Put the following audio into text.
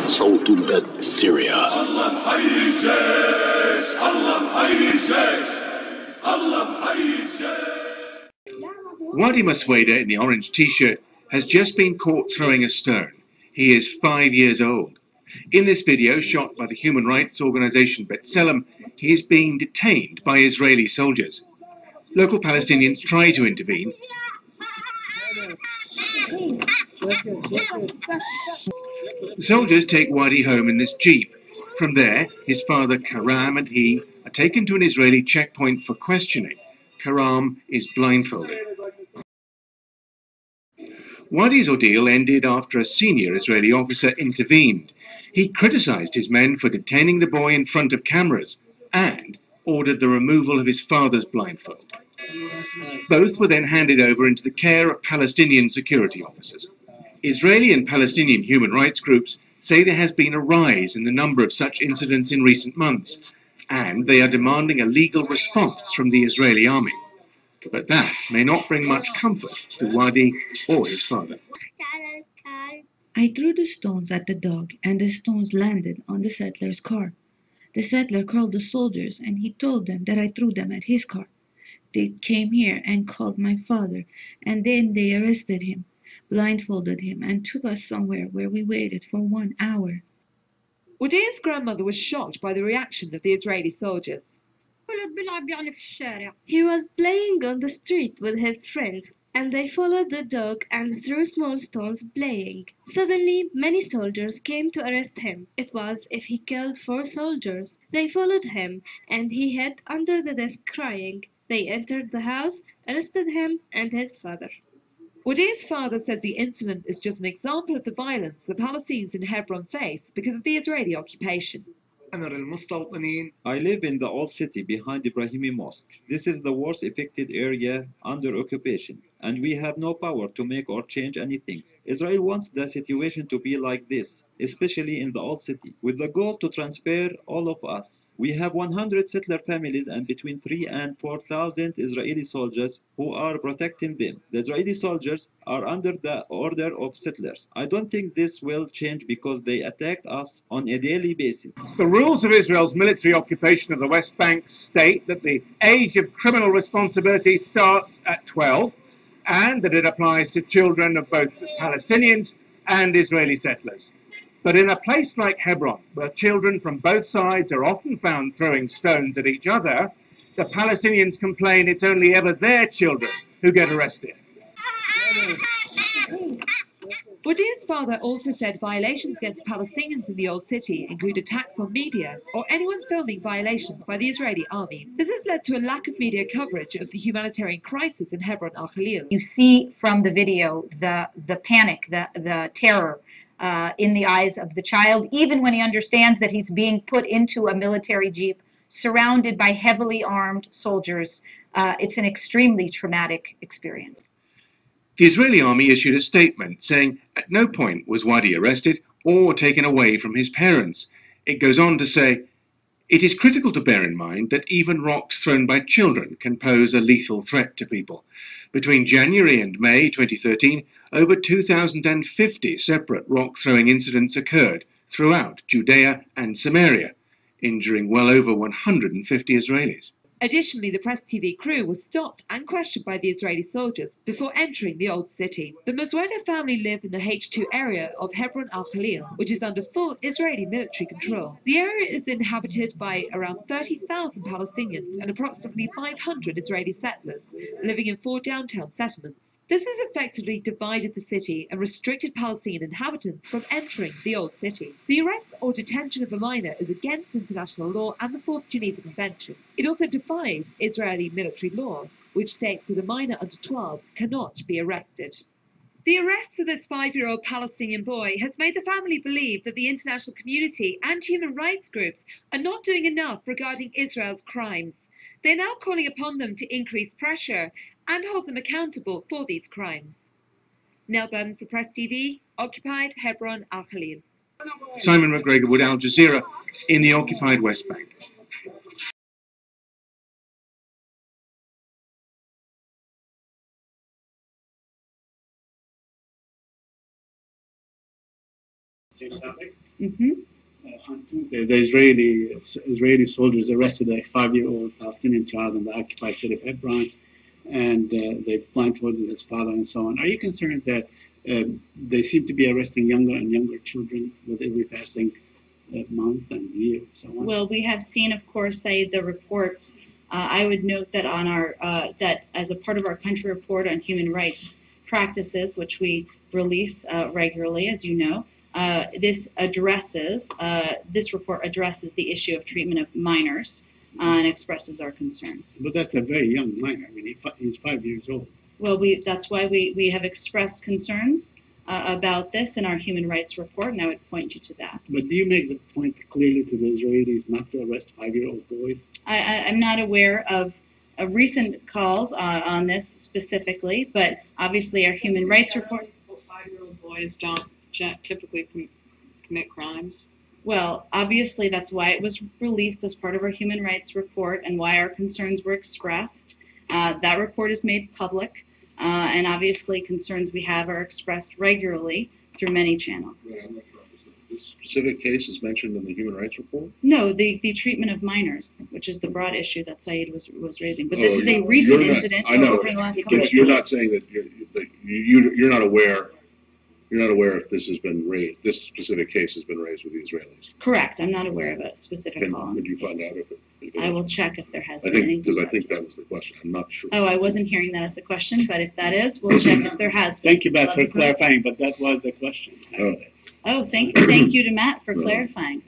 صوت البلد سوريا. الله محيي الجيش، الله محيي الجيش، الله محيي الجيش. Wadi Masweda in the orange t-shirt has just been caught throwing a stone. He is 5 years old. In this video, shot by the human rights organization B'Tselem, he is being detained by Israeli soldiers. Local Palestinians try to intervene. The soldiers take Wadi home in this jeep. From there, his father Karam and he are taken to an Israeli checkpoint for questioning. Karam is blindfolded. Wadi's ordeal ended after a senior Israeli officer intervened. He criticized his men for detaining the boy in front of cameras and ordered the removal of his father's blindfold. Both were then handed over into the care of Palestinian security officers. Israeli and Palestinian human rights groups say there has been a rise in the number of such incidents in recent months, and they are demanding a legal response from the Israeli army. But that may not bring much comfort to Wadi or his father. I threw the stones at the dog, and the stones landed on the settler's car. The settler called the soldiers, and he told them that I threw them at his car. They came here and called my father, and then they arrested him, blindfolded him, and took us somewhere where we waited for 1 hour. Wadi's grandmother was shocked by the reaction of the Israeli soldiers. He was playing on the street with his friends, and they followed the dog and threw small stones playing. Suddenly, many soldiers came to arrest him. It was as if he killed 4 soldiers. They followed him, and he hid under the desk crying. They entered the house, arrested him and his father. Wadi's father says the incident is just an example of the violence the Palestinians in Hebron face because of the Israeli occupation. I live in the old city behind Ibrahimi Mosque. This is the worst affected area under occupation, and we have no power to make or change anything. Israel wants the situation to be like this, especially in the old city, with the goal to transfer all of us. We have 100 settler families and between 3,000 and 4,000 Israeli soldiers who are protecting them. The Israeli soldiers are under the order of settlers. I don't think this will change because they attack us on a daily basis. The rules of Israel's military occupation of the West Bank state that the age of criminal responsibility starts at 12 and that it applies to children of both Palestinians and Israeli settlers. But in a place like Hebron, where children from both sides are often found throwing stones at each other, the Palestinians complain it's only ever their children who get arrested. Wadi's father also said violations against Palestinians in the Old City include attacks on media or anyone filming violations by the Israeli army. This has led to a lack of media coverage of the humanitarian crisis in Hebron al-Khalil. You see from the video the panic, the terror in the eyes of the child, even when he understands that he's being put into a military jeep surrounded by heavily armed soldiers. It's an extremely traumatic experience. The Israeli army issued a statement saying at no point was Wadi arrested or taken away from his parents. It goes on to say, it is critical to bear in mind that even rocks thrown by children can pose a lethal threat to people. Between January and May 2013, over 2,050 separate rock-throwing incidents occurred throughout Judea and Samaria, injuring well over 150 Israelis. Additionally, the Press TV crew was stopped and questioned by the Israeli soldiers before entering the Old City. The Masweda family live in the H2 area of Hebron al-Khalil, which is under full Israeli military control. The area is inhabited by around 30,000 Palestinians and approximately 500 Israeli settlers living in 4 downtown settlements. This has effectively divided the city and restricted Palestinian inhabitants from entering the Old City. The arrest or detention of a minor is against international law and the 4th Geneva Convention. It also defies Israeli military law, which states that a minor under 12 cannot be arrested. The arrest of this 5-year-old Palestinian boy has made the family believe that the international community and human rights groups are not doing enough regarding Israel's crimes. They're now calling upon them to increase pressure and hold them accountable for these crimes. Nell Burden for Press TV, occupied Hebron al-Khalil. Simon McGregor with Al Jazeera in the occupied West Bank. Mm-hmm. On Tuesday, the Israeli soldiers arrested a 5-year-old Palestinian child in the occupied city of Hebron, and they blindfolded his father and so on. Are you concerned that they seem to be arresting younger and younger children with every passing month and year and so on? Well, we have seen, of course, Said, the reports. I would note that on our that as a part of our country report on human rights practices, which we release regularly, as you know, this report addresses the issue of treatment of minors and expresses our concern. But that's a very young minor. I mean, he's 5 years old. Well, that's why we have expressed concerns about this in our human rights report, and I would point you to that. But do you make the point clearly to the Israelis not to arrest 5-year-old boys? I'm not aware of recent calls on this specifically, but obviously our human rights report. 5-year-old boys don't typically commit crimes. Well, obviously that's why it was released as part of our human rights report and why our concerns were expressed. That report is made public, and obviously concerns we have are expressed regularly through many channels. This specific case is mentioned in the human rights report? No, the treatment of minors, which is the broad issue that Said was raising. But this is a recent incident over the last couple of years. You're not saying that you're not aware. You're not aware if this has been raised. This specific case has been raised with the Israelis. Correct. I'm not aware of a specific call. Could you find out if it I will check if there has been anything. Because I think that was the question. I'm not sure. Oh, I wasn't hearing that as the question, but if that is, we'll check if there has been. Thank you, Beth, for clarifying, but that was the question. Oh, thank you to Matt for clarifying.